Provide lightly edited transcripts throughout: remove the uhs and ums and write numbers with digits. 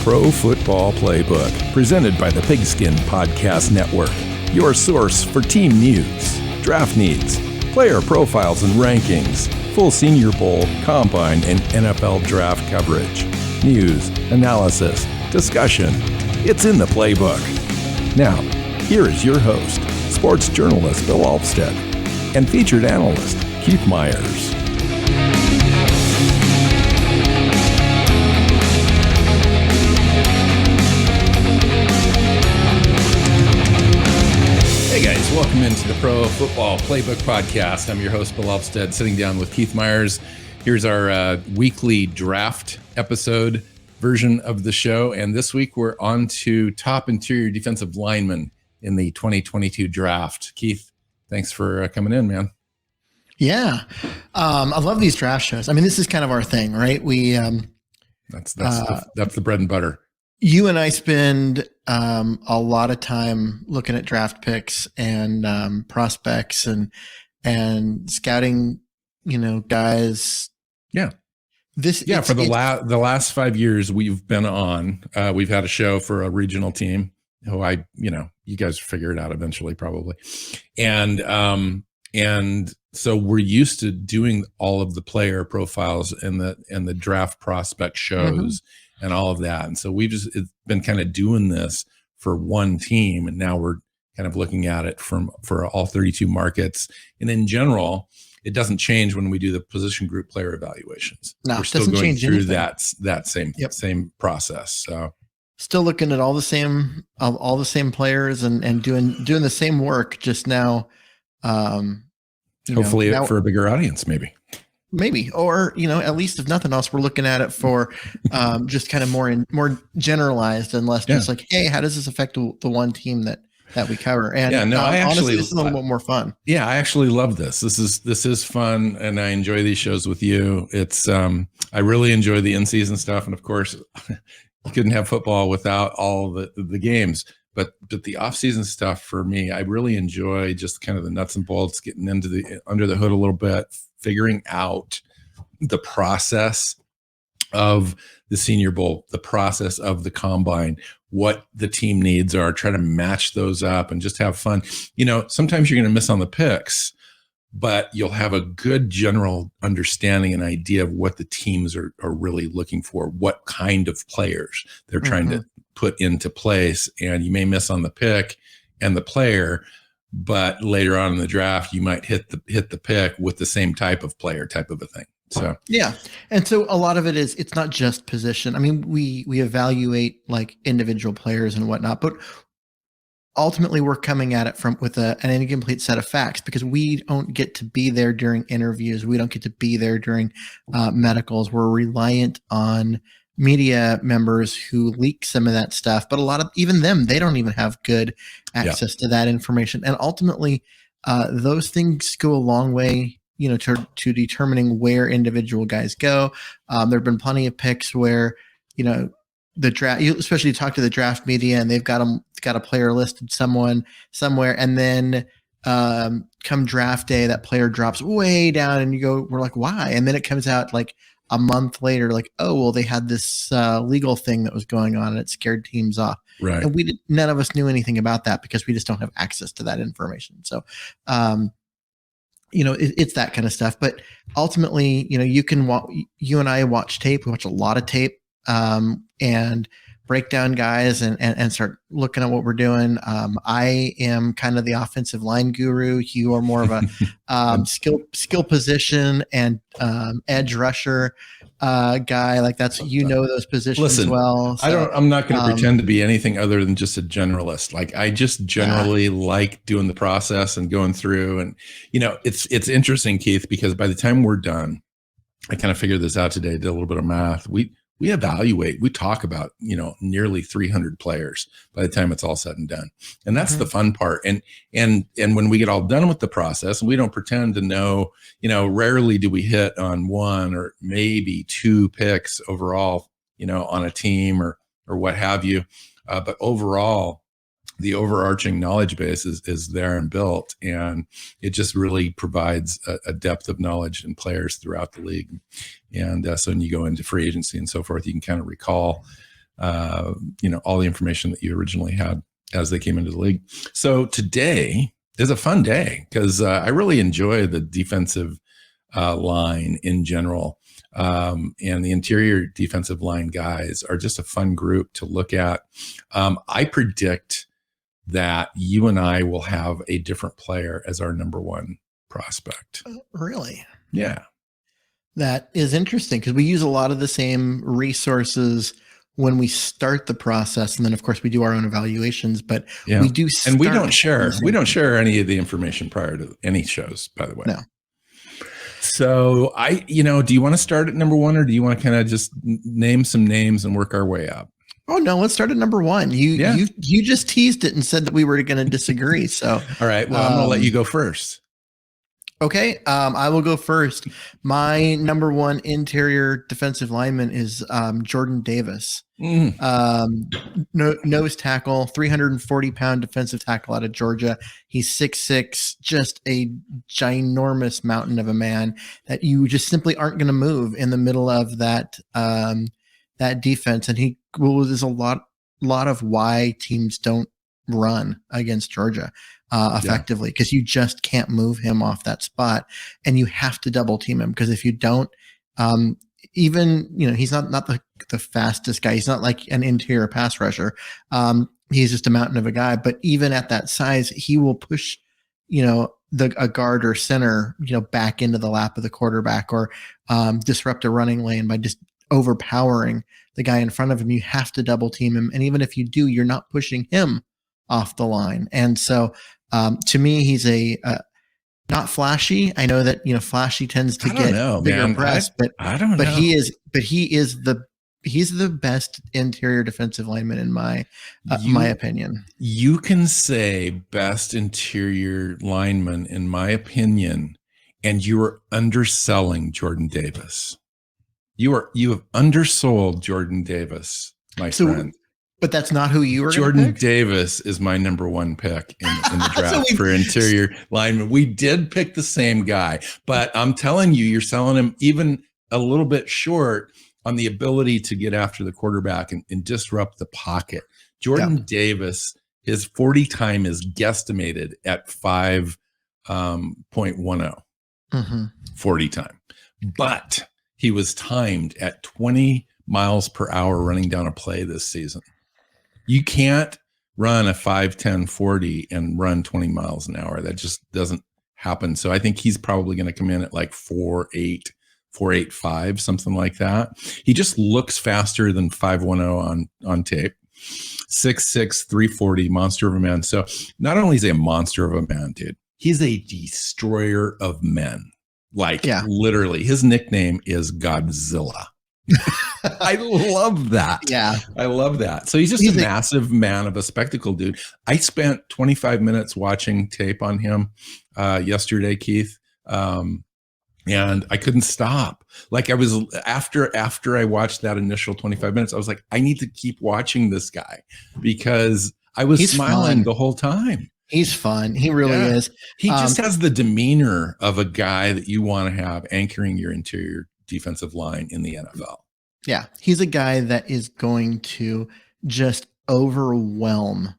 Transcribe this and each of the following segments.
Pro Football Playbook, presented by the Pigskin Podcast Network, your source for team news, draft needs, player profiles and rankings, full Senior Bowl, Combine, and NFL draft coverage, news, analysis, discussion. It's in the playbook. Now, here is your host, sports journalist Bill Alvstad, and featured analyst Keith Myers. Hey guys, welcome into the Pro Football Playbook Podcast. I'm your host, Bill Alvstad, sitting down with Keith Myers. Here's our weekly draft episode version of the show. And this week we're on to top interior defensive lineman in the 2022 draft. Keith, thanks for coming in, man. Yeah. I love these draft shows. I mean, this is kind of our thing, right? We, that's the bread and butter. You and I spend a lot of time looking at draft picks and prospects and scouting, guys. Yeah. For the last 5 years we've been on, we've had a show for a regional team who you guys figure it out eventually probably. And so we're used to doing all of the player profiles and the draft prospect shows and all of that. And so it's been kind of doing this for one team. And now we're kind of looking at it for all 32 markets. And in general, it doesn't change when we do the position group player evaluations. No, we're still going through that same process. So still looking at all the same players and doing the same work, just now. Hopefully for a bigger audience, maybe, or, at least if nothing else, we're looking at it for just kind of more generalized and less just like, hey, how does this affect the one team that we cover? And honestly, this is a little bit more fun. Yeah, I actually love this. This is fun, and I enjoy these shows with you. It's I really enjoy the in-season stuff, and of course, you couldn't have football without all the games. But the off-season stuff for me, I really enjoy just kind of the nuts and bolts, getting into under the hood a little bit, figuring out the process of the Senior Bowl, the process of the Combine, what the team needs are, try to match those up and just have fun. Sometimes you're going to miss on the picks, but you'll have a good general understanding and idea of what the teams are really looking for, what kind of players they're trying to put into place. And you may miss on the pick and the player, but later on in the draft, you might hit the pick with the same type of player, type of a thing. So yeah, and so a lot of it is, it's not just position. I mean, we evaluate like individual players and whatnot, but ultimately we're coming at it with an incomplete set of facts, because we don't get to be there during interviews. We don't get to be there during medicals. We're reliant on media members who leak some of that stuff, but a lot of even them, they don't even have good access to that information. And ultimately, those things go a long way, to determining where individual guys go. There have been plenty of picks where, the draft, you especially talk to the draft media, and they've got a player listed somewhere, and then come draft day, that player drops way down, and we're like, why? And then it comes out like a month later, like, oh, well, they had this legal thing that was going on, and it scared teams off. Right. And none of us knew anything about that because we just don't have access to that information. So, it's that kind of stuff. But ultimately, you and I watch tape. We watch a lot of tape, and break down guys and start looking at what we're doing. I am kind of the offensive line guru. You are more of a skill position and edge rusher guy. Like that's, those positions. Listen, well. So, I'm not going to pretend to be anything other than just a generalist. Like I just generally like doing the process and going through, and it's interesting, Keith, because by the time we're done, I kind of figured this out today, did a little bit of math. We evaluate, we talk about, nearly 300 players by the time it's all said and done. And that's the fun part. And when we get all done with the process, and we don't pretend to know, rarely do we hit on one or maybe two picks overall, on a team or what have you. But overall, the overarching knowledge base is there and built, and it just really provides a depth of knowledge in players throughout the league. And so when you go into free agency and so forth, you can kind of recall all the information that you originally had as they came into the league. So today is a fun day because I really enjoy the defensive line in general. And the interior defensive line guys are just a fun group to look at. I predict that you and I will have a different player as our number one prospect. Really? Yeah. That is interesting because we use a lot of the same resources when we start the process. And then of course we do our own evaluations, but we do. And we don't share any of the information prior to any shows, by the way. No. So do you want to start at number one, or do you want to kind of just name some names and work our way up? Oh no, let's start at number one. You just teased it and said that we were going to disagree. So all right, well, I'm going to let you go first. Okay, I will go first. My number one interior defensive lineman is Jordan Davis. Nose tackle, 340-pound defensive tackle out of Georgia. He's 6'6", just a ginormous mountain of a man that you just simply aren't going to move in the middle of that defense. And he was a lot of why teams don't run against Georgia effectively, because you just can't move him off that spot, and you have to double team him, because if you don't, he's not the fastest guy. He's not like an interior pass rusher. He's just a mountain of a guy, but even at that size, he will push, a guard or center, back into the lap of the quarterback, or disrupt a running lane by just overpowering the guy in front of him. You have to double team him. And even if you do, you're not pushing him off the line. And so to me, he's not flashy. I know that, flashy tends to get bigger press, but I don't know. But he's the best interior defensive lineman in my opinion. You can say best interior lineman in my opinion, and you are underselling Jordan Davis. You have undersold Jordan Davis, my friend. But that's not who you were. Jordan Davis is my number one pick in the draft for interior lineman. We did pick the same guy, but I'm telling you, you're selling him even a little bit short on the ability to get after the quarterback and disrupt the pocket. Jordan Davis, his 40 time is guesstimated at 5.10 40 time, but he was timed at 20 miles per hour running down a play this season. You can't run a 5.10 40 and run 20 miles an hour. That just doesn't happen. So I think he's probably going to come in at like 4.8, 4.85, something like that. He just looks faster than 5.10 on tape. 6'6", 340, monster of a man. So not only is he a monster of a man, dude, he's a destroyer of men. Literally, his nickname is Godzilla. I love that. Yeah. I love that. So he's a massive man of a spectacle, dude. I spent 25 minutes watching tape on him yesterday, Keith. And I couldn't stop. Like I was after I watched that initial 25 minutes, I was like, I need to keep watching this guy, because I was smiling the whole time. He's fun. He really is. He just has the demeanor of a guy that you want to have anchoring your interior defensive line in the NFL. Yeah. He's a guy that is going to just overwhelm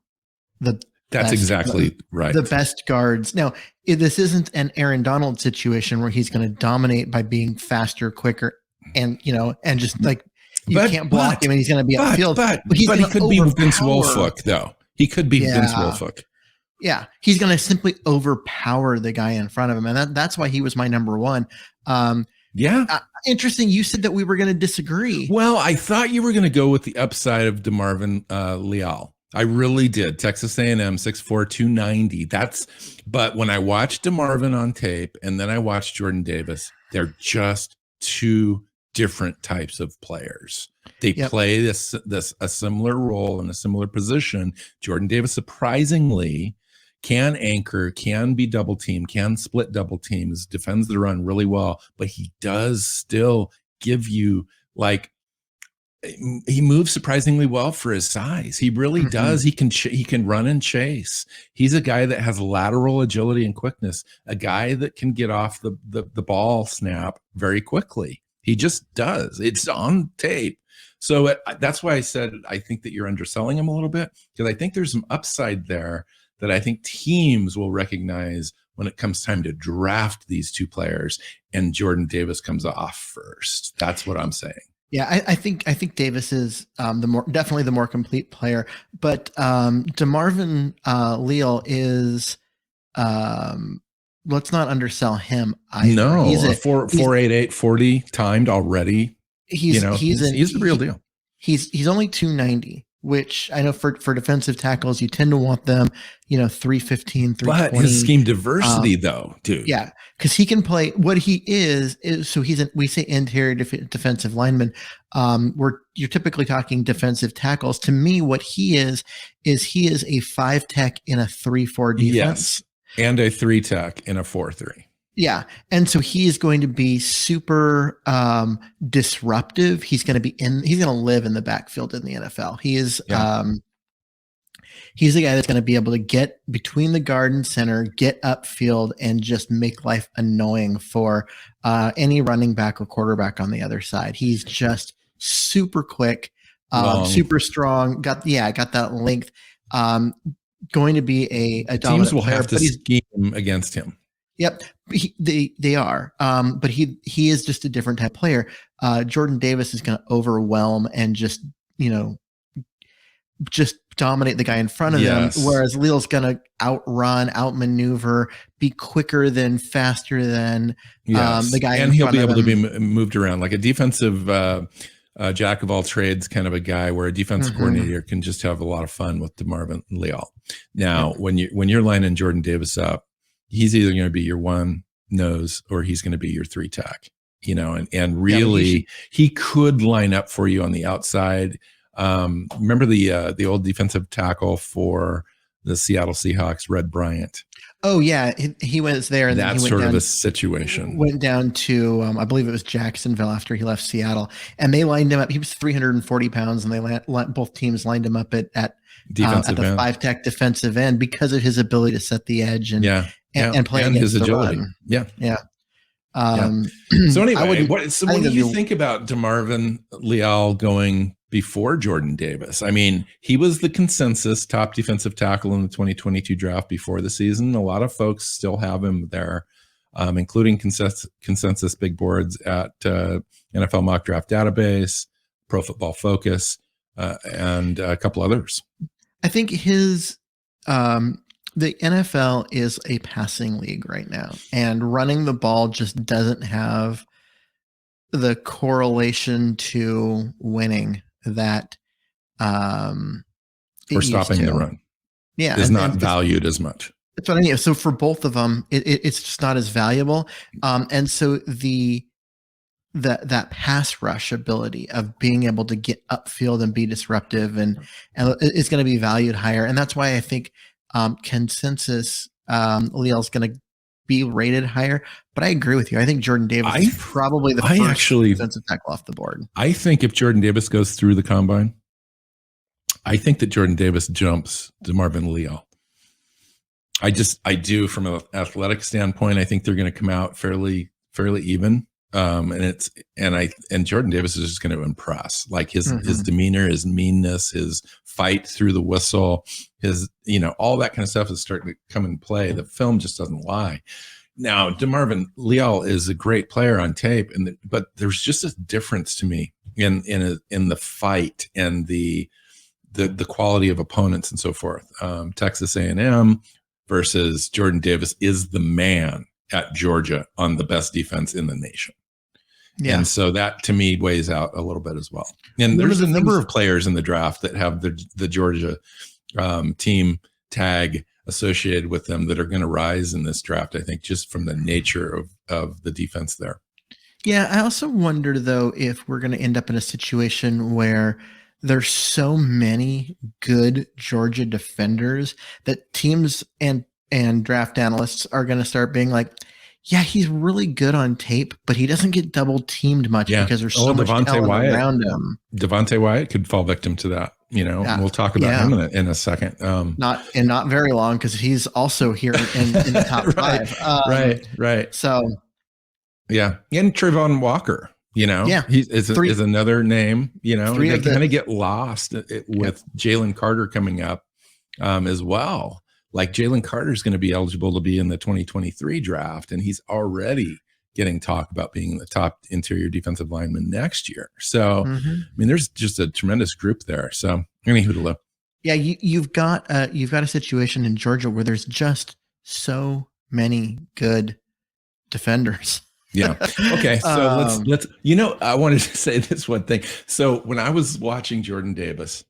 That's exactly right. The best guards. Now, this isn't an Aaron Donald situation where he's going to dominate by being faster, quicker, and just like you can't block him and he's going to be upfield. But he could be Vince Wilfork, though. He could be Vince Wilfork. Yeah, he's going to simply overpower the guy in front of him, and that's why he was my number one. Interesting. You said that we were going to disagree. Well, I thought you were going to go with the upside of Marvin Lial. I really did. Texas A&M, 6'4", 290. But when I watched Marvin on tape and then I watched Jordan Davis, they're just two different types of players. They play a similar role in a similar position. Jordan Davis surprisingly can anchor, can be double team, can split double teams, defends the run really well, but he does still give you he moves surprisingly well for his size. He really does. He can run and chase. He's a guy that has lateral agility and quickness, a guy that can get off the ball snap very quickly. He just does. It's on tape. So that's why I said I think that you're underselling him a little bit, because I think there's some upside there that I think teams will recognize when it comes time to draft these two players, and Jordan Davis comes off first. That's what I'm saying. Yeah, I think Davis is definitely the more complete player, but DeMarvin Lial is let's not undersell him either. No, he's a 4.88 40 timed already. He's the real deal. He's only 290, which I know for defensive tackles, you tend to want them, 315, 320. But his scheme diversity, though, dude. Yeah, because he can play. What he is so we say interior defensive lineman. You're typically talking defensive tackles. To me, what he is he is a 5 tech in a 3-4 defense. Yes, and a 3 tech in a 4-3. Yeah. And so he is going to be super disruptive. He's going to live in the backfield in the NFL. He is he's the guy that's going to be able to get between the guard and center, get upfield, and just make life annoying for any running back or quarterback on the other side. He's just super quick, super strong, got that length. Going to be a dominant teams will player, have to scheme against him. Yep, they are. But he is just a different type of player. Jordan Davis is going to overwhelm and just dominate the guy in front of them. Whereas Lial's going to outrun, outmaneuver, be quicker than, faster than the guy. And he'll be able to be moved around like a defensive jack of all trades kind of a guy, where a defensive coordinator can just have a lot of fun with Marvin Lial. Now, when you're lining Jordan Davis up, he's either going to be your one nose or he's going to be your 3 tech, and really he could line up for you on the outside. Remember the old defensive tackle for the Seattle Seahawks, Red Bryant? Oh yeah. He was there. And that's then he sort of a situation. Went down to, I believe it was Jacksonville after he left Seattle, and they lined him up. He was 340 pounds and both teams lined him up at the 5 tech defensive end because of his ability to set the edge and play and his agility. Run. Yeah. So anyway, what do you think about DeMarvin Lial going before Jordan Davis? I mean, he was the consensus top defensive tackle in the 2022 draft before the season. A lot of folks still have him there, including consensus big boards at NFL Mock Draft Database, Pro Football Focus, and a couple others. I think the NFL is a passing league right now, and running the ball just doesn't have the correlation to winning that or stopping the run. Yeah, is not valued as much. That's what I mean. So for both of them, it's just not as valuable. And so that pass rush ability of being able to get upfield and be disruptive and is going to be valued higher. And that's why I think consensus Lial's going to be rated higher. But I agree with you. I think Jordan Davis is probably the first defensive tackle off the board. I think if Jordan Davis goes through the combine, I think that Jordan Davis jumps DeMarvin Lial. I do from an athletic standpoint. I think they're going to come out fairly even. And Jordan Davis is just going to impress, like his demeanor, his meanness, his fight through the whistle, his, all that kind of stuff is starting to come in play. The film just doesn't lie. Now, DeMarvin Lial is a great player on tape, but there's just a difference to me in the fight and the quality of opponents and so forth. Texas A&M versus Jordan Davis is the man at Georgia on the best defense in the nation. Yeah. And so that to me weighs out a little bit as well. And there's a number of players in the draft that have the Georgia team tag associated with them that are going to rise in this draft, I think, just from the nature of the defense there. Yeah. I also wonder, though, if we're going to end up in a situation where there's so many good Georgia defenders that teams and draft analysts are going to start being like, yeah, he's really good on tape, but he doesn't get double teamed much because there's so much talent around him. Devontae Wyatt could fall victim to that, and we'll talk about him in a second. Not very long, because he's also here in the top 5. Right. So, yeah. And Trayvon Walker, He is another name. They kind of get lost with Jalen Carter coming up as well. Like Jalen Carter is going to be eligible to be in the 2023 draft, and he's already getting talk about being the top interior defensive lineman next year. So, I mean, there's just a tremendous group there. So, anywho, yeah, you've got a situation in Georgia where there's just so many good defenders. Yeah. Okay. So let's. I wanted to say this one thing. So when I was watching Jordan Davis,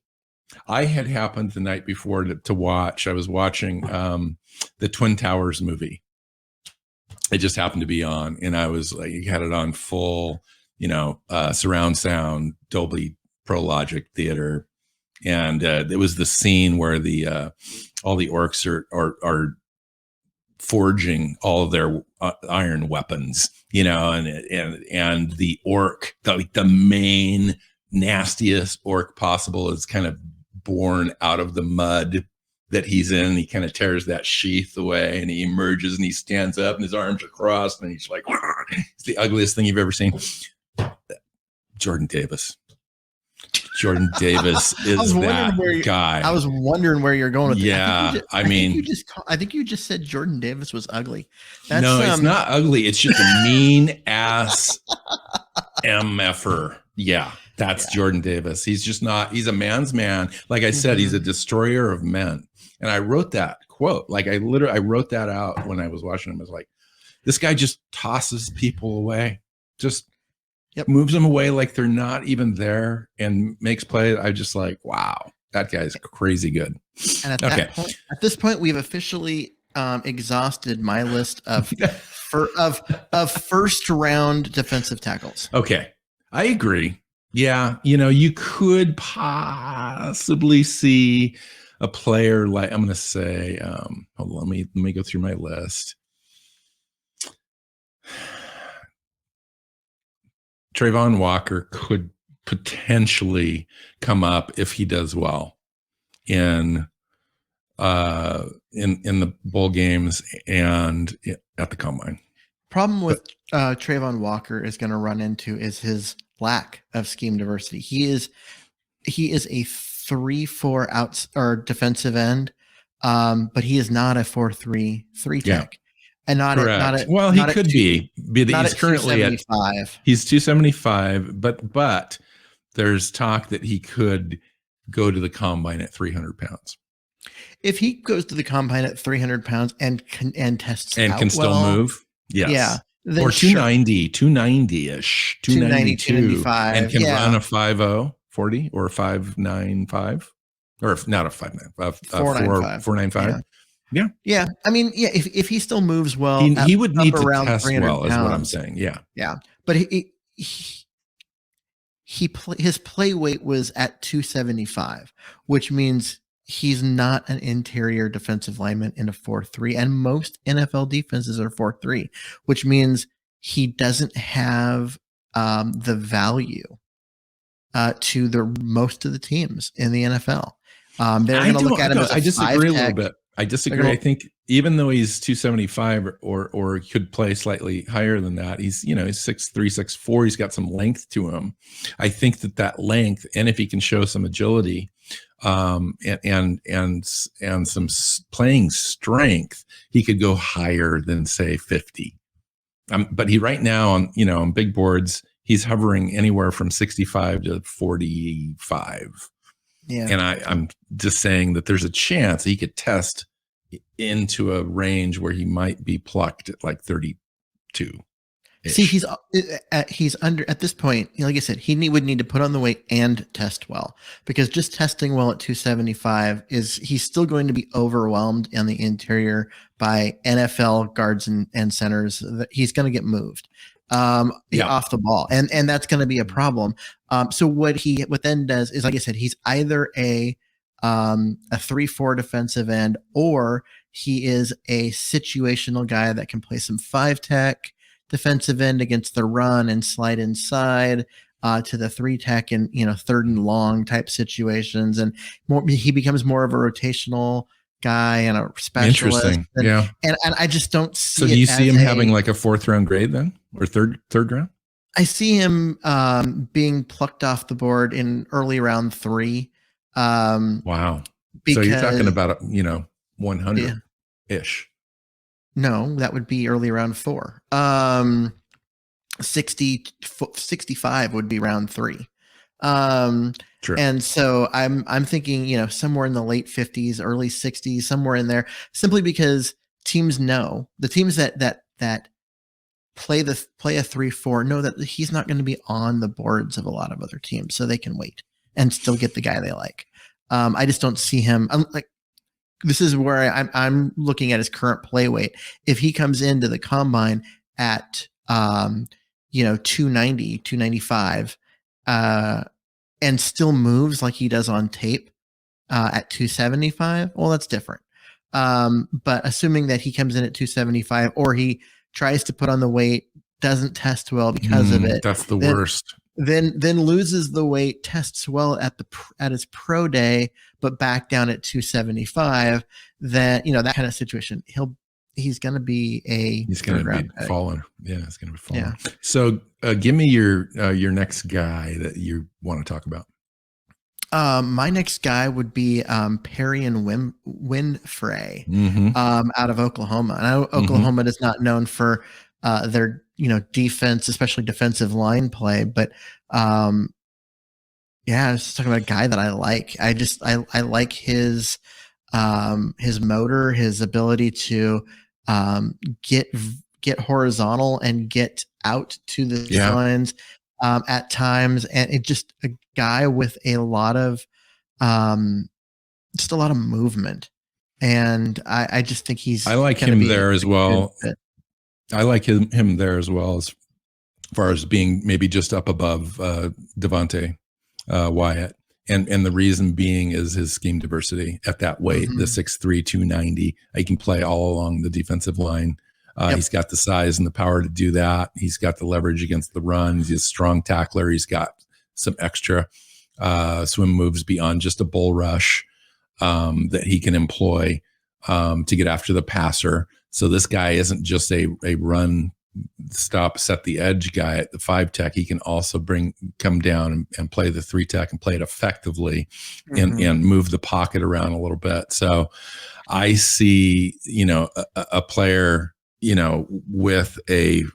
I had happened the night before to watch. I was watching the Twin Towers movie. It just happened to be on, and I was like, you had it on full, surround sound, Dolby Pro Logic theater, and it was the scene where all the orcs are forging all of their iron weapons, and the orc, the main nastiest orc possible, is kind of born out of the mud that he's in. He kind of tears that sheath away, and he emerges, and he stands up, and his arms are crossed, and he's like, it's the ugliest thing you've ever seen. Jordan Davis is that guy. I was wondering where you're going with that. I think you just said Jordan Davis was ugly. No, it's not ugly. It's just a mean ass MFer. Yeah, that's Jordan Davis. He's just not. He's a man's man. Like I said, he's a destroyer of men. And I wrote that quote. Like I wrote that out when I was watching him. I was like, this guy just tosses people away. Just moves them away like they're not even there, and makes plays. I just like, wow, that guy's crazy good. And at this point, we've officially exhausted my list of first round defensive tackles. Okay, I agree. Yeah, you could possibly see a player like, I'm going to say, hold on, let me go through my list. Trayvon Walker could potentially come up if he does well in the bowl games and at the combine. Problem with Trayvon Walker is going to run into is his lack of scheme diversity. He is a 3-4 outs or defensive end, but he is not a 4-3 tech. And not he could be. He's currently at 275. He's 275, but there's talk that he could go to the combine at 300 pounds. If he goes to the combine at 300 pounds and tests and out can still move, yes. Yeah, or 290, 290-ish, 292, and can run a 5.0 40 or 5.95, or not a 5.9, 4.95. Yeah. I mean, if he still moves well, he would need to test well, is what I'm saying. Yeah. But his play weight was at 275, which means he's not an interior defensive lineman in a 4-3, and most NFL defenses are 4-3, which means he doesn't have the value to the most of the teams in the NFL. They're going to look at him as I disagree a little bit. I disagree. I think even though he's 275 or could play slightly higher than that, he's 6'3", 6'4". He's got some length to him. I think that length, and if he can show some agility, and some playing strength, he could go higher than say 50. But he right now on big boards, he's hovering anywhere from 65 to 45. Yeah. And I'm just saying that there's a chance he could test into a range where he might be plucked at like 32. See, he's under at this point. Like I said, he would need to put on the weight and test well, because just testing well at 275 he's still going to be overwhelmed in the interior by NFL guards and centers. He's going to get moved off the ball, and that's going to be a problem. So what then does is, like I said, he's either a 3-4 defensive end, or he is a situational guy that can play some 5 tech defensive end against the run and slide inside to the 3 tech and third and long type situations, and he becomes more of a rotational guy and a specialist. Interesting. And I just don't see. So do you see him having like a 4th round grade then, or third round? I see him being plucked off the board in early round 3. Wow. So you're talking about 100 ish. No, that would be early round 4. 65 would be round 3. True. And so I'm thinking, somewhere in the late 50s, early 60s, somewhere in there, simply because teams know, the teams that play a 3-4 know that he's not going to be on the boards of a lot of other teams, so they can wait and still get the guy they like. I just don't see him. This is where I'm looking at his current play weight. If he comes into the combine at 290, 295, and still moves like he does on tape at 275, well, that's different. But assuming that he comes in at 275, or he tries to put on the weight, doesn't test well because of it. That's the worst. Then loses the weight, tests well at his pro day, but back down at 275. That that kind of situation, he's going to be fallen. Yeah, he's going to be fallen. Yeah. So give me your next guy that you want to talk about. My next guy would be Perry and Winfrey out of Oklahoma. And I know Oklahoma is not known for their defense, especially defensive line play, but I was just talking about a guy that I like. I like his motor, his ability to get horizontal and get out to the lines at times, and it just a guy with a lot of movement, and I just think I like him there as well. I like him there as well, as far as being maybe just up above Devontae Wyatt. And the reason being is his scheme diversity at that weight, the 6'3", 290. He can play all along the defensive line. He's got the size and the power to do that. He's got the leverage against the run. He's a strong tackler. He's got some extra swim moves beyond just a bull rush that he can employ to get after the passer. So this guy isn't just a run, stop, set the edge guy at the 5 tech. He can also come down and play the 3 tech and play it effectively and move the pocket around a little bit. So I see, a player, with a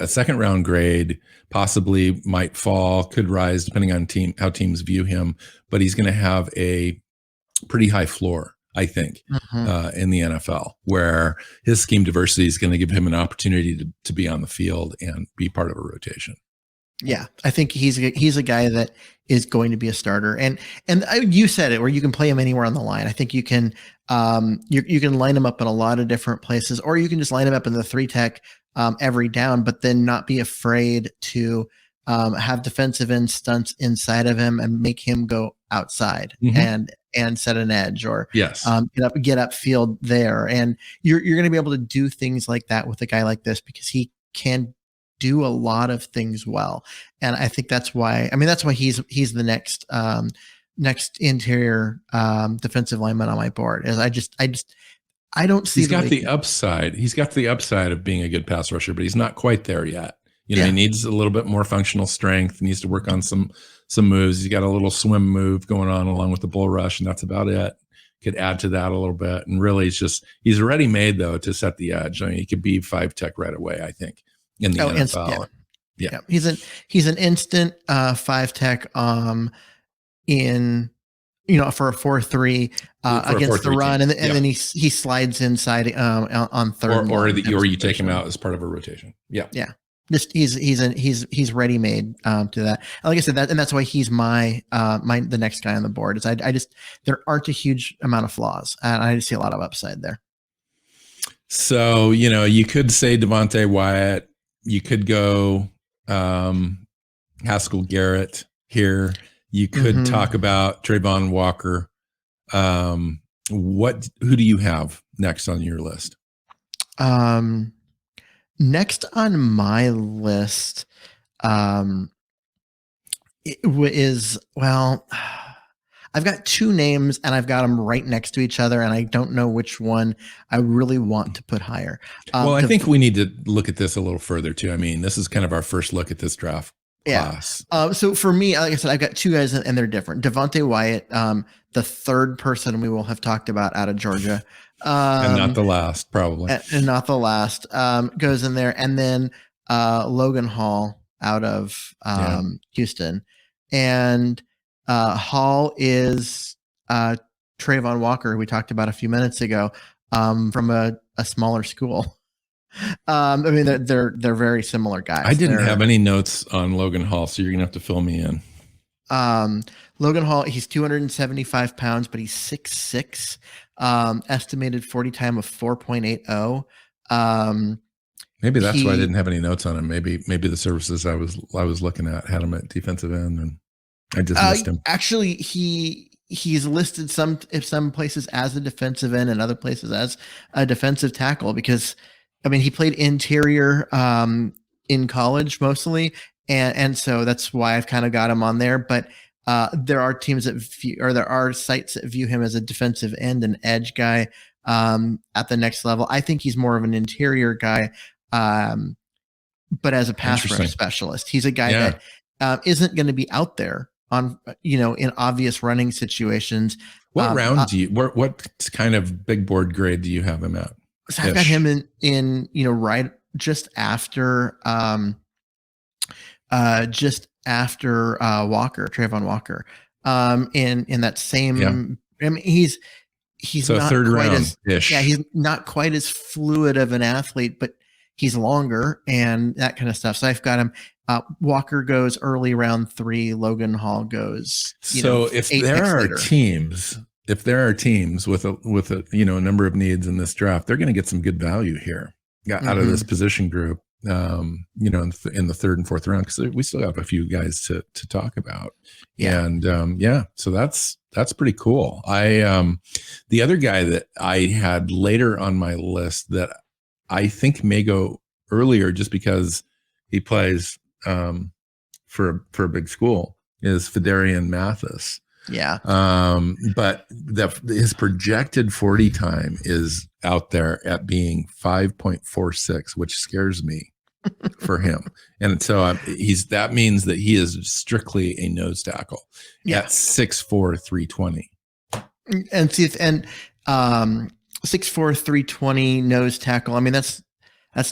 second round grade, possibly might fall, could rise depending on how teams view him, but he's going to have a pretty high floor, I think, in the NFL, where his scheme diversity is going to give him an opportunity to be on the field and be part of a rotation. Yeah, I think he's a guy that is going to be a starter, and you said it, where you can play him anywhere on the line. I think you can you can line him up in a lot of different places, or you can just line him up in the 3 tech every down, but then not be afraid to have defensive end stunts inside of him and make him go outside and set an edge, or get upfield there, and you're going to be able to do things like that with a guy like this, because he can do a lot of things well. And I think that's why he's the next interior defensive lineman on my board. Is I don't see. He's got the upside. He's got the upside of being a good pass rusher, but he's not quite there yet. He needs a little bit more functional strength. He needs to work on some moves. He's got a little swim move going on along with the bull rush, and that's about it. Could add to that a little bit. And really, he's already made, though, to set the edge. I mean, he could be 5 tech right away, I think, in the NFL. Yeah. He's an instant 5 tech in for a 4-3 against the run, and then he slides inside on third, or you take him out as part of a rotation. Yeah. Just he's ready made to that. And like I said, that's why he's the next guy on the board. Is I just, there aren't a huge amount of flaws, and I just see a lot of upside there. So you could say Devontae Wyatt. You could go Haskell Garrett here. You could talk about Trayvon Walker. Who do you have next on your list? Next on my list, it is, well, I've got two names and I've got them right next to each other, and I don't know which one I really want to put higher. Well, I think we need to look at this a little further too. I mean, this is kind of our first look at this draft class. So for me, like I said, I've got two guys and they're different. Devontae Wyatt, the third person we will have talked about out of Georgia. And not the last, probably. And not the last, goes in there. And then Logan Hall out of Houston. And Hall is Trayvon Walker, who we talked about a few minutes ago, from a smaller school. I mean, they're very similar guys. I didn't have any notes on Logan Hall, so you're gonna have to fill me in. Logan Hall, he's 275 pounds, but he's 6'6", estimated 40 time of 4.80. Maybe that's why I didn't have any notes on him. Maybe the services I was looking at had him at defensive end, and I just missed him. Actually, he's listed some places as a defensive end and other places as a defensive tackle, because I mean, he played interior in college mostly, and so that's why I've kind of got him on there. But there are teams there are sites that view him as a defensive end and edge guy at the next level. I think he's more of an interior guy, but as a pass rush specialist, he's a guy that isn't going to be out there on in obvious running situations. What round do you? What kind of big board grade do you have him at? So I've got him in right just after Trayvon Walker, in that same. Yeah. I mean, he's so not third quite round ish. Yeah, he's not quite as fluid of an athlete, but he's longer and that kind of stuff. So I've got him. Walker goes early round 3. Logan Hall goes. If there are teams with a number of needs in this draft, they're going to get some good value here out of this position group. In the third and fourth round, because we still have a few guys to talk about. Yeah. And so that's pretty cool. The other guy that I had later on my list that I think may go earlier just because he plays for a big school is Fedarian Mathis. Yeah. But his projected 40 time is out there at being 5.46, which scares me for him. And so that means that he is strictly a nose tackle at 6'4", 320. And 6'4", 320 nose tackle. I mean, that's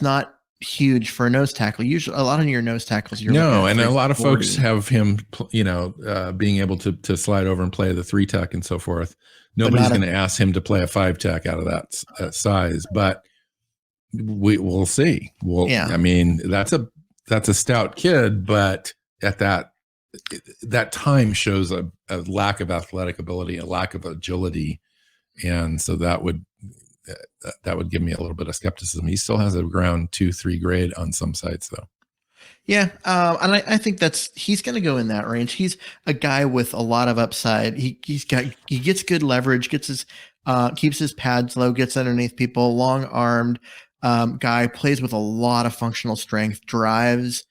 not huge for a nose tackle. Usually a lot of your nose tackles, and a lot of folks have him, being able to slide over and play the 3 tech and so forth. Nobody's going to ask him to play a 5 tech out of that size, but we'll see. I mean, that's a stout kid, but at that time shows a lack of athletic ability, a lack of agility. And so that would give me a little bit of skepticism. He still has a ground 2-3 grade on some sites though. Yeah. And I think he's going to go in that range. He's a guy with a lot of upside. He gets good leverage, keeps his pads low, gets underneath people, long armed, guy, plays with a lot of functional strength, drives,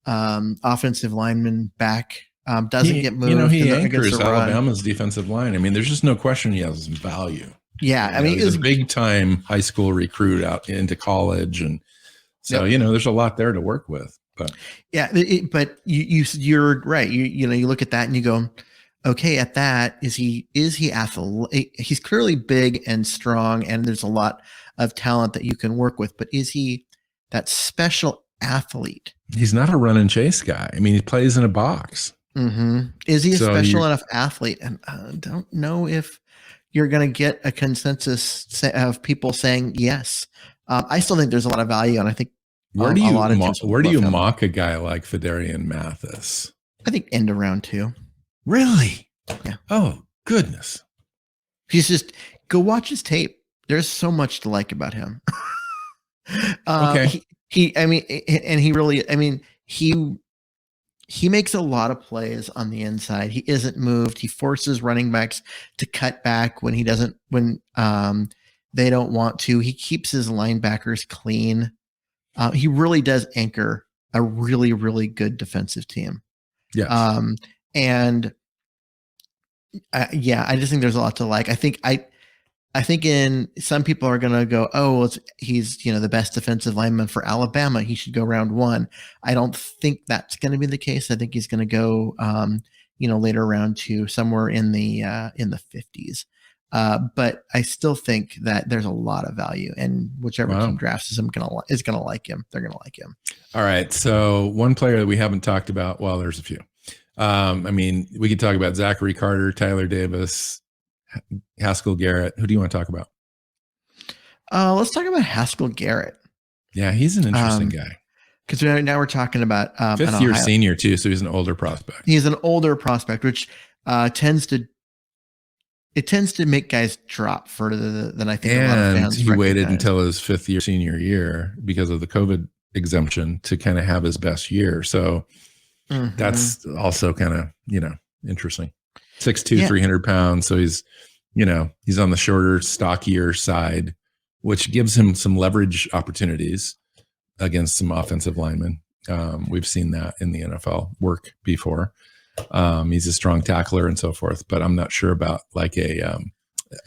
offensive lineman back, doesn't get moved. He anchors Alabama's defensive line. I mean, there's just no question he has some value. Yeah. I mean, he's a big time high school recruit out into college. And so, there's a lot there to work with. But yeah, but you're right. You look at that and you go, okay, at that, is he athletic? He's clearly big and strong, and there's a lot of talent that you can work with, but is he that special athlete? He's not a run and chase guy. I mean, he plays in a box. Mm-hmm. Is he a special enough athlete? And I don't know if you're going to get a consensus of people saying yes. I still think there's a lot of value, and I think where do you mock a guy like Fedarian Mathis? I think end of round 2. Really? Yeah. Oh, goodness. He's just go watch his tape. There's so much to like about him. Okay. He makes a lot of plays on the inside. He isn't moved. He forces running backs to cut back when they don't want to. He keeps his linebackers clean. He really does anchor a really, really good defensive team. Yeah. And Yeah, I just think there's a lot to like. I think in some people are going to go, oh, well, he's the best defensive lineman for Alabama. He should go round one. I don't think that's going to be the case. I think he's going to go, later round two, somewhere in the 50s. But I still think that there's a lot of value, and whichever team drafts him is going to like him. They're going to like him. All right. So one player that we haven't talked about. Well, there's a few. We could talk about Zachary Carter, Tyler Davis, Haskell Garrett. Who do you want to talk about? Let's talk about Haskell Garrett. Yeah, he's an interesting guy. Because now we're talking about fifth year senior too, so he's an older prospect. He's an older prospect, which tends to make guys drop further than I think a lot of fans he waited until his fifth year senior year because of the COVID exemption to kind of have his best year. So that's also kind of interesting. 6'2", 300 pounds. So he's on the shorter, stockier side, which gives him some leverage opportunities against some offensive linemen. We've seen that in the NFL work before. He's a strong tackler and so forth, but I'm not sure about like a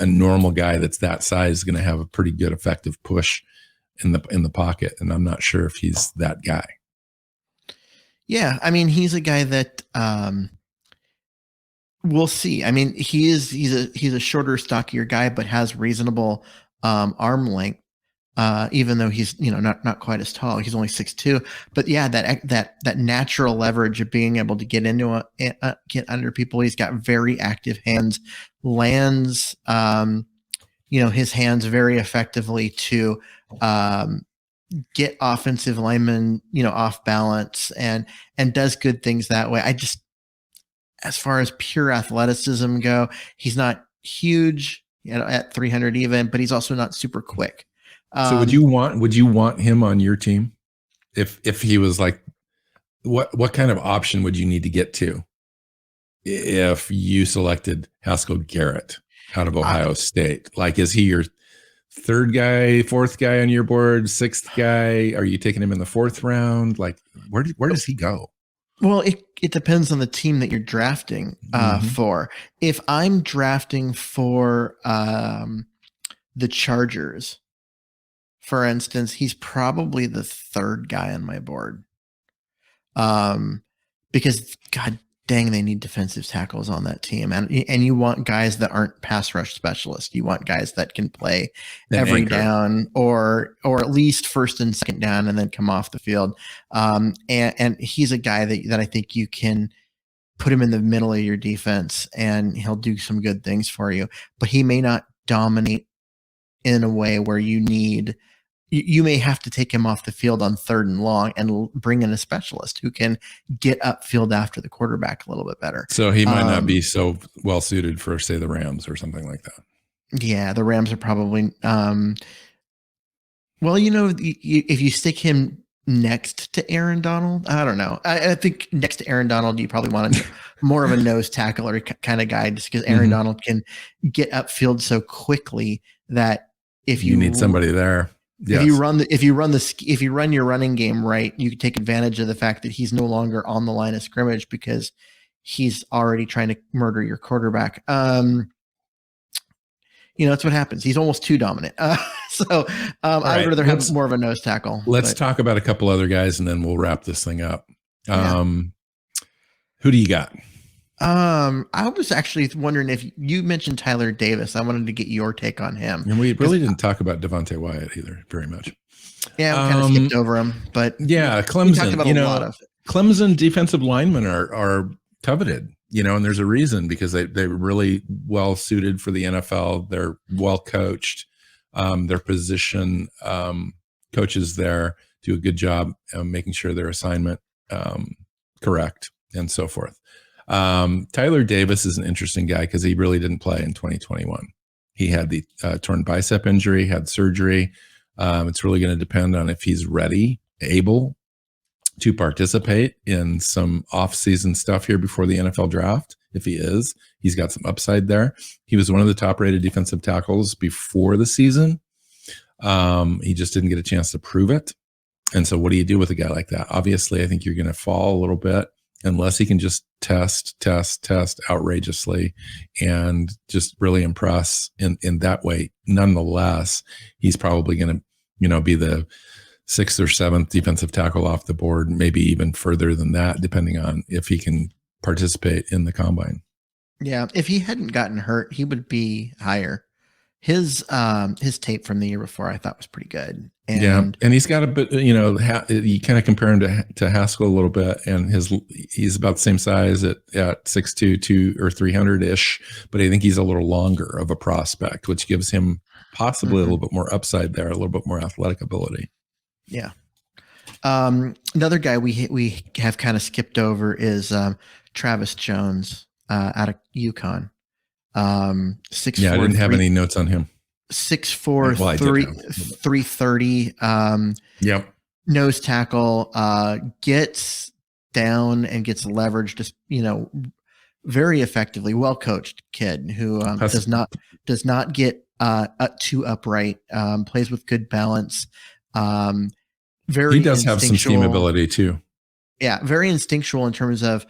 normal guy that's that size is going to have a pretty good effective push in the pocket. And I'm not sure if he's that guy. Yeah. I mean, he's a guy that, we'll see. I mean, he's a shorter, stockier guy, but has reasonable arm length. Even though he's not quite as tall, he's only 6'2". But yeah, that natural leverage of being able to get into get under people. He's got very active hands, lands his hands very effectively to get offensive linemen off balance and does good things that way. As far as pure athleticism go, he's not huge at 300 even, but he's also not super quick. So would you want him on your team if he was like, what kind of option would you need to get to if you selected Haskell Garrett out of Ohio State? Like, is he your third guy, fourth guy on your board, sixth guy? Are you taking him in the fourth round? Like, where does he go? Well, it depends on the team that you're drafting for. If I'm drafting for the Chargers, for instance, he's probably the third guy on my board. Because God dang, they need defensive tackles on that team. And you want guys that aren't pass rush specialists. You want guys that can play every down or at least first and second down and then come off the field. And he's a guy that I think you can put him in the middle of your defense and he'll do some good things for you, but he may not dominate in a way where you may have to take him off the field on 3rd and long and bring in a specialist who can get upfield after the quarterback a little bit better. So he might not be so well suited for, say, the Rams or something like that. Yeah, the Rams are probably, if you stick him next to Aaron Donald, I don't know. I think next to Aaron Donald, you probably want more of a nose tackler kind of guy, just because Aaron Donald can get upfield so quickly that if you need somebody there. Yes. If you run your running game right, you can take advantage of the fact that he's no longer on the line of scrimmage because he's already trying to murder your quarterback. That's what happens. He's almost too dominant. I'd rather have more of a nose tackle. Let's talk about a couple other guys and then we'll wrap this thing up. Who do you got? I was actually wondering if you mentioned Tyler Davis. I wanted to get your take on him. And we really didn't talk about Devontae Wyatt either very much. Yeah, we kind of skipped over him, but yeah, Clemson, talked about a lot of Clemson defensive linemen are coveted, and there's a reason because they're really well suited for the NFL. They're well coached. Their position coaches there do a good job making sure their assignment correct and so forth. Tyler Davis is an interesting guy because he really didn't play in 2021. He had the torn bicep injury, had surgery. It's really going to depend on if he's able to participate in some off-season stuff here before the NFL draft. If he is, he's got some upside there. He was one of the top-rated defensive tackles before the season. He just didn't get a chance to prove it. And so what do you do with a guy like that? Obviously, I think you're going to fall a little bit unless he can just test outrageously and just really impress in that way. Nonetheless, he's probably going to, be the 6th or 7th defensive tackle off the board, maybe even further than that, depending on if he can participate in the combine. Yeah. If he hadn't gotten hurt, he would be higher. His tape from the year before I thought was pretty good. And he's got a bit, you kind of compare him to Haskell a little bit, and he's about the same size at 6'2", 2 or 300-ish, but I think he's a little longer of a prospect, which gives him possibly a little bit more upside there, a little bit more athletic ability. Yeah. Another guy we have kind of skipped over is Travis Jones out of UConn. 6'4", I didn't have any notes on him. 6'4", 330. Yep. Nose tackle, gets down and gets leverage, just very effectively. Well coached kid who does not get too upright. Plays with good balance. He does have some steam ability too. Yeah, very instinctual in terms of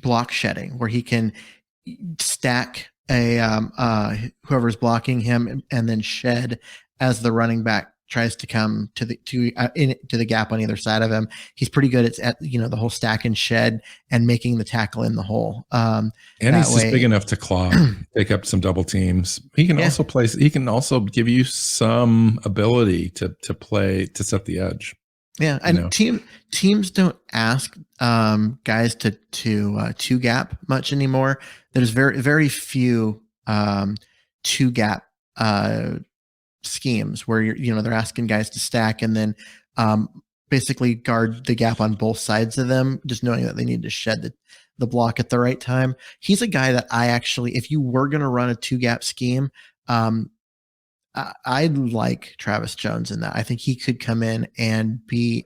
block shedding, where he can stack whoever's blocking him and then shed as the running back tries to come to the gap on either side of him. He's pretty good at the whole stack and shed and making the tackle in the hole. And he's just big enough to claw, take up some double teams. He can also play. He can also give you some ability to play to set the edge. Yeah, and teams don't ask guys to two gap much anymore. There's very very few two gap schemes where they're asking guys to stack and then basically guard the gap on both sides of them, just knowing that they need to shed the block at the right time. He's a guy that I actually, if you were going to run a two gap scheme, I'd like Travis Jones in that. I think he could come in and be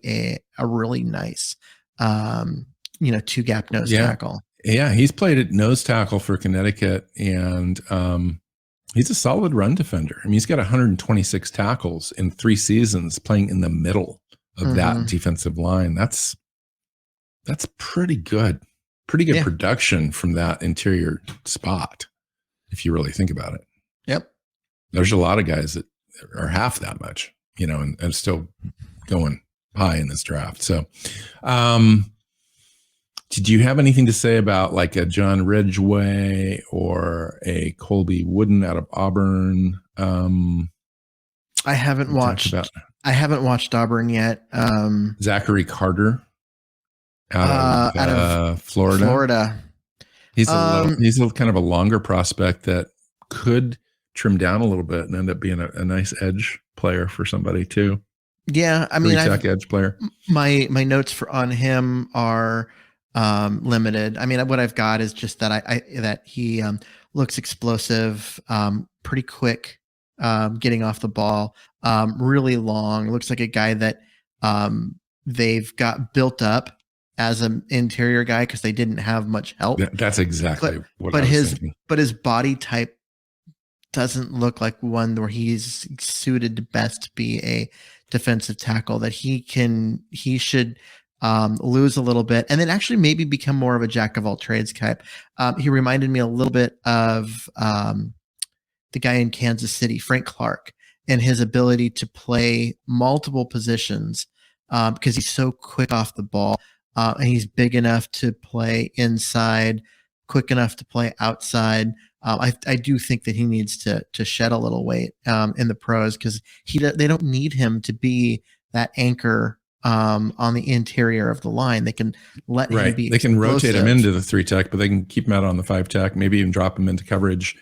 a really nice, two gap nose tackle. Yeah, he's played at nose tackle for Connecticut, and he's a solid run defender. I mean, he's got 126 tackles in 3 seasons playing in the middle of that defensive line. That's pretty good. Pretty good production from that interior spot, if you really think about it. Yep. There's a lot of guys that are half that much, and still going high in this draft. So, did you have anything to say about like a John Ridgway or a Colby Wooden out of Auburn? I haven't watched Auburn yet. Zachary Carter out of Florida. He's a kind of a longer prospect that could trim down a little bit and end up being a nice edge player for somebody too. Yeah, I mean, edge player. My notes on him are limited. I mean, what I've got is just that that he looks explosive, pretty quick, getting off the ball, really long. Looks like a guy that they've got built up as an interior guy because they didn't have much help. That's exactly what I was thinking. But his body type doesn't look like one where he's suited best to be a defensive tackle, that he should lose a little bit and then actually maybe become more of a jack of all trades type. He reminded me a little bit of the guy in Kansas City, Frank Clark, and his ability to play multiple positions because he's so quick off the ball and he's big enough to play inside, quick enough to play outside. I do think that he needs to shed a little weight in the pros because they don't need him to be that anchor on the interior of the line. They can let him be. They can rotate him into the 3 tech, but they can keep him out on the 5 tech, maybe even drop him into coverage,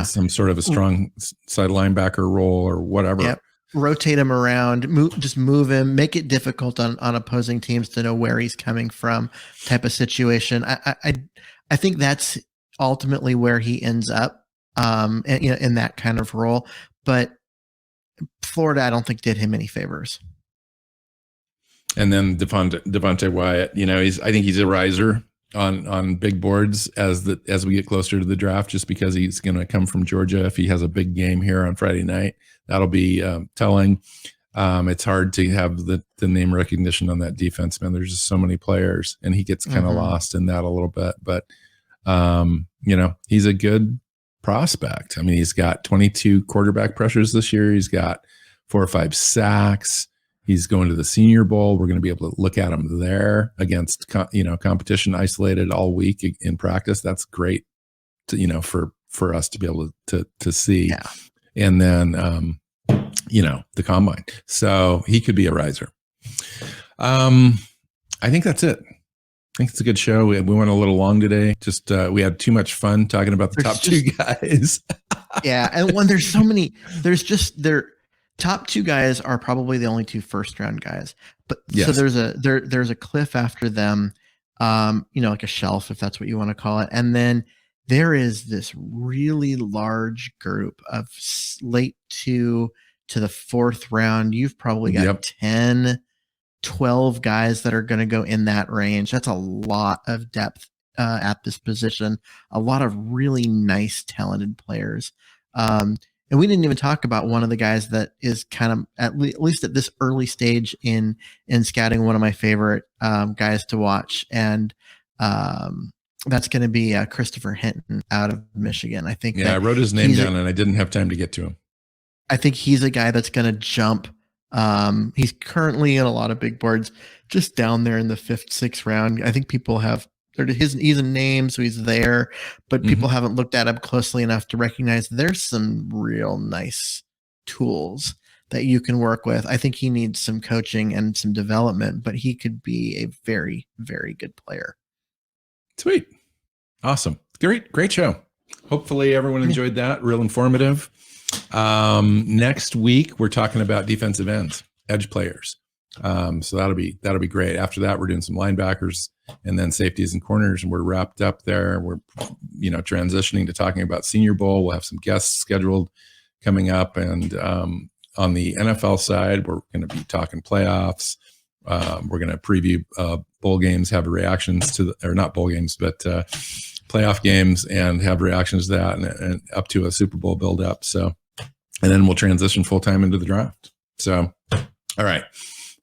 some sort of a strong side linebacker role or whatever. Yep. Rotate him around, move him, make it difficult on opposing teams to know where he's coming from type of situation. I think that's ultimately where he ends up in that kind of role. But Florida, I don't think did him any favors. And then Devontae Wyatt, I think he's a riser on big boards as we get closer to the draft, just because he's going to come from Georgia. If he has a big game here on Friday night, that'll be telling. It's hard to have the name recognition on that defense, man. There's just so many players, and he gets kind of lost in that a little bit. But, he's a good prospect. I mean, he's got 22 quarterback pressures this year. He's got 4 or 5 sacks. He's going to the Senior Bowl. We're going to be able to look at him there against, competition isolated all week in practice. That's great to, for us to be able to see. Yeah. And then, the combine. So he could be a riser. I think that's it. I think it's a good show. We went a little long today. Just we had too much fun talking about the top 2 guys. Yeah. And when there's so many, their top 2 guys are probably the only 2 first-round guys. But yes. So there's a cliff after them, like a shelf, if that's what you want to call it. And then there is this really large group of late 2 to the 4th round. You've probably got 10, 12 guys that are going to go in that range. That's a lot of depth at this position. A lot of really nice, talented players. And we didn't even talk about one of the guys that is kind of at least at this early stage in scouting, one of my favorite guys to watch. And that's going to be Christopher Hinton out of Michigan. I think. Yeah, I wrote his name down and I didn't have time to get to him. I think he's a guy that's going to jump. He's currently in a lot of big boards, just down there in the 5th, 6th round. I think people he's a name, so he's there, but people haven't looked at him closely enough to recognize there's some real nice tools that you can work with. I think he needs some coaching and some development, but he could be a very, very good player. Sweet. Awesome. Great show. Hopefully everyone enjoyed that. Real informative. Next week we're talking about defensive ends, edge players. So that'll be great. After that, we're doing some linebackers and then safeties and corners, and we're wrapped up there. We're, transitioning to talking about Senior Bowl. We'll have some guests scheduled coming up. And, on the NFL side, we're going to be talking playoffs. We're going to preview, bowl games, have reactions to or not bowl games, but, playoff games, and have reactions to that and up to a Super Bowl build up. So, and then we'll transition full time into the draft. So, all right.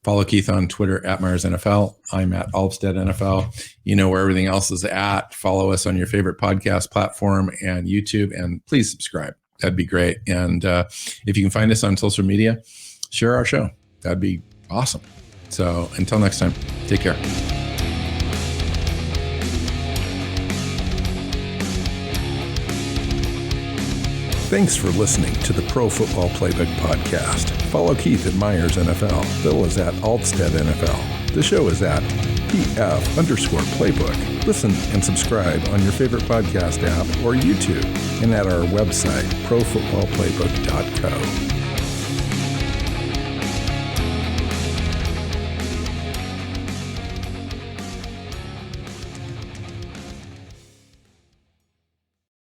Follow Keith on Twitter at Myers NFL. I'm at Alvstad NFL. You know where everything else is at. Follow us on your favorite podcast platform and YouTube, and please subscribe. That'd be great. And if you can find us on social media, share our show. That'd be awesome. So until next time, take care. Thanks for listening to the Pro Football Playbook Podcast. Follow Keith at Myers NFL. Bill is at Alvstad NFL. The show is at PF_Playbook. Listen and subscribe on your favorite podcast app or YouTube, and at our website, profootballplaybook.co.